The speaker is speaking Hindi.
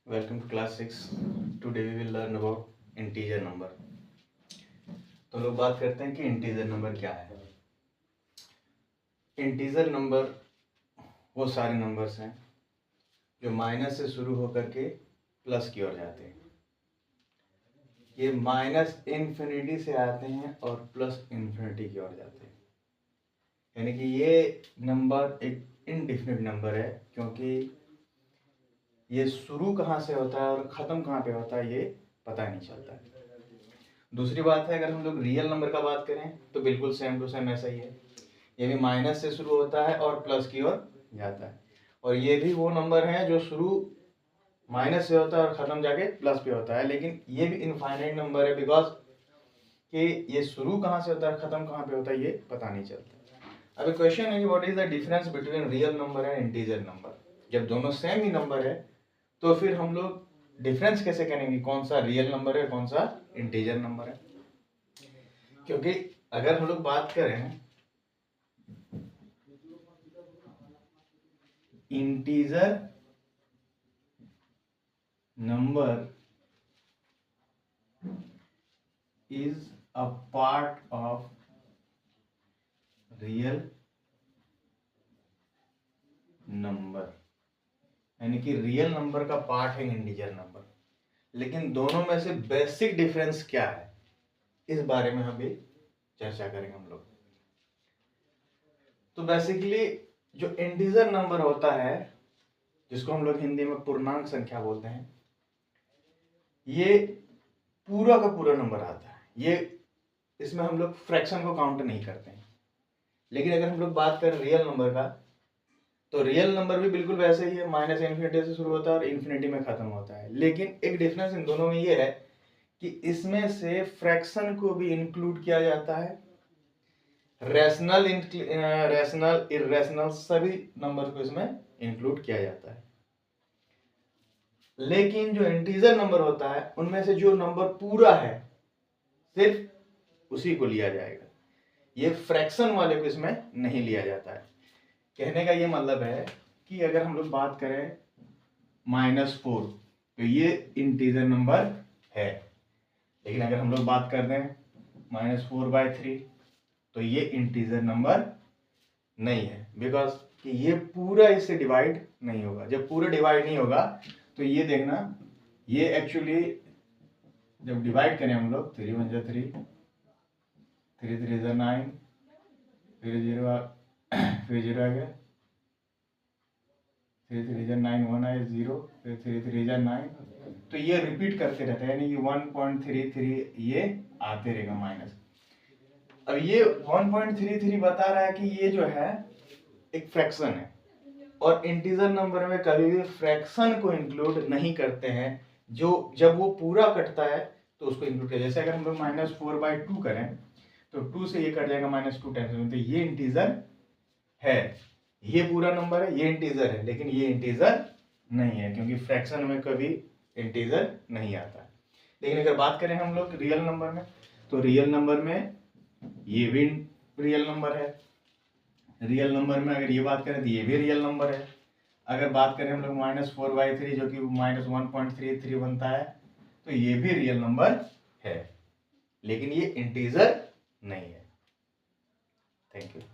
Welcome to class 6. Today we will learn about integer number. तो लोग बात करते हैं कि इंटीजर नंबर क्या है। इंटीजर नंबर वो सारे नंबर्स हैं जो माइनस से शुरू होकर के प्लस की ओर जाते हैं। ये माइनस इन्फिनिटी से आते हैं और प्लस इन्फिनिटी की ओर जाते हैं। यानी कि ये नंबर एक इनडिफिनिट नंबर है, क्योंकि ये शुरू कहाँ से होता है और ख़त्म कहाँ पे होता है ये पता नहीं चलता है। दूसरी बात है, अगर हम लोग रियल नंबर का बात करें तो बिल्कुल सेम टू सेम ऐसा ही है। ये भी माइनस से शुरू होता है और प्लस की ओर जाता है, और ये भी वो नंबर है जो शुरू माइनस से होता है और ख़त्म जाके प्लस पे होता है। लेकिन ये भी इनफाइनाइट नंबर है, बिकॉज कि ये शुरू कहाँ से होता है ख़त्म कहाँ पे होता है ये पता नहीं चलता। अभी क्वेश्चन है कि what is the difference between real number and integer number. जब दोनों सेम ही नंबर है तो फिर हम लोग डिफरेंस कैसे करेंगे, कौन सा रियल नंबर है कौन सा इंटीजर नंबर है। क्योंकि अगर हम लोग बात करें integer number is a part of real number, यानी कि रियल नंबर का पार्ट है इंटीजर नंबर। लेकिन दोनों में से बेसिक डिफरेंस क्या है इस बारे में हम भी चर्चा करेंगे हम लोग। तो बेसिकली जो इंटीजर नंबर होता है, जिसको हम लोग हिंदी में पूर्णांक संख्या बोलते हैं, ये पूरा का पूरा नंबर आता है। ये इसमें हम लोग फ्रैक्शन को काउंट नहीं करते हैं। लेकिन अगर हम लोग बात करें रियल नंबर का, तो रियल नंबर भी बिल्कुल वैसे ही है, माइनस इन्फिनिटी से शुरू होता है और इन्फिनिटी में खत्म होता है। लेकिन एक डिफरेंस इन दोनों में ये है कि इसमें से फ्रैक्शन को भी इंक्लूड किया जाता है, रैशनल इरेशनल सभी नंबर को इसमें इंक्लूड किया जाता है। लेकिन जो इंटीजर नंबर होता है उनमें से जो नंबर पूरा है सिर्फ उसी को लिया जाएगा, ये फ्रैक्शन वाले को इसमें नहीं लिया जाता है। कहने का ये मतलब है कि अगर हम लोग बात करें -4 तो ये इंटीजर नंबर है। लेकिन अगर हम लोग बात कर रहे हैं -4/3 तो ये इंटीजर नंबर नहीं है, बिकॉज कि ये पूरा इससे डिवाइड नहीं होगा। जब पूरा डिवाइड नहीं होगा तो ये देखना, ये एक्चुअली जब डिवाइड करें हम लोग 3 1 3 3 3 9, फिर 0 फिर 0 आ गया, 3 3 9 1 आया 0, फिर 3 3 9, तो ये रिपीट करते रहता है, यानी कि 1.33 ये आते रहेगा माइनस। अब ये 1.33 बता रहा है कि ये जो है एक फ्रैक्शन है, और इंटीजर नंबर में कभी भी फ्रैक्शन को इंक्लूड नहीं करते हैं। जो जब वो पूरा कटता है तो उसको इंक्लूड करें। जैसे अगर हम लोग -4/2 करें तो 2 से ये कट जाएगा -2 टाइम्स, तो ये इंटीजर है। ये पूरा नंबर है, ये इंटीजर है, लेकिन ये इंटीजर नहीं है क्योंकि फ्रैक्शन में कभी इंटीजर नहीं आता। लेकिन अगर बात करें हम लोग रियल नंबर में, तो रियल नंबर में ये भी रियल नंबर है। रियल नंबर में अगर ये बात करें तो ये भी रियल नंबर है। अगर बात करें हम लोग -4/3 जो कि -1.33 बनता है, तो ये भी रियल नंबर है, लेकिन ये इंटीजर नहीं है। Thank you.